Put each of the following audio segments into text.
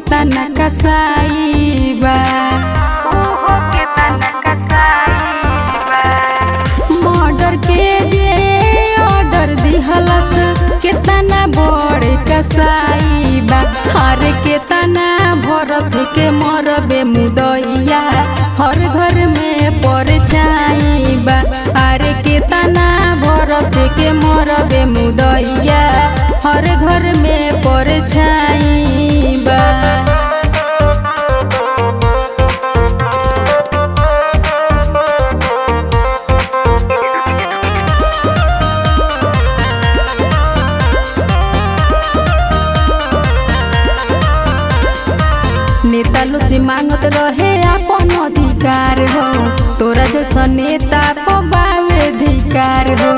केतना कसाई बा मर्डर के जे ऑर्डर दिहलस केतना बड़े कसाई बा हर केतना भरत के मरबे मुदैया हर घर में परछाई बा अरे केतना भरत के मरबे मुदैया हर घर में परछाई बा। नेता लो से मांगत रहे अपन अधिकार हो तोरा जो नेता पबावे अधिकार हो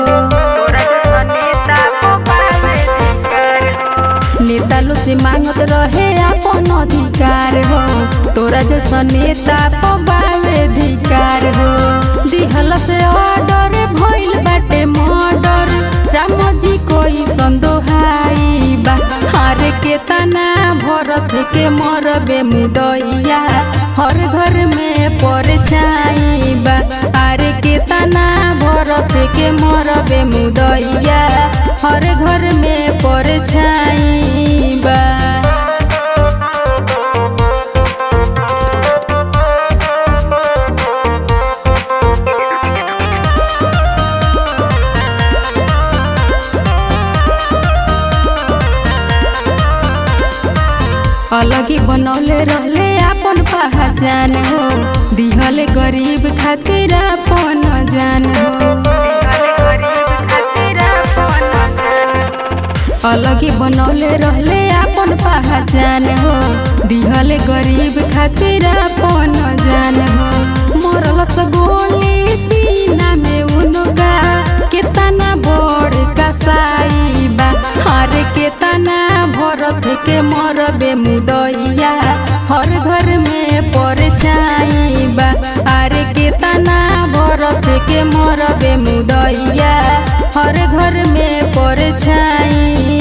नेता लो से मांगत रहे अपन अधिकार हो तोरा जो नेता पबावे अधिकार हो दिहल से ऑर्डर भइल बाटे मर्डर राम जी कोई संदोहाई बा हर केतना भरत के मरबे मुदैया हर घर में परछाई बा अरे केतना भरत के मरबे मुदैया हर घर में परछाई बा। अलगी बनौले रहले अपन पहचान हो दिहले गरीब खातिर अपन जान हो अलगी बनौले रहले अपन पहचान हो दिहले गरीब खातिर अपन जान हो मरलस गोली सीना में उनका केतना बड़ कसाई बा हर केतना भरत के मरबे मुदैया हर घर में परछाई बा अरे केतना भरत के मरबे मुदैया हर घर में परछाई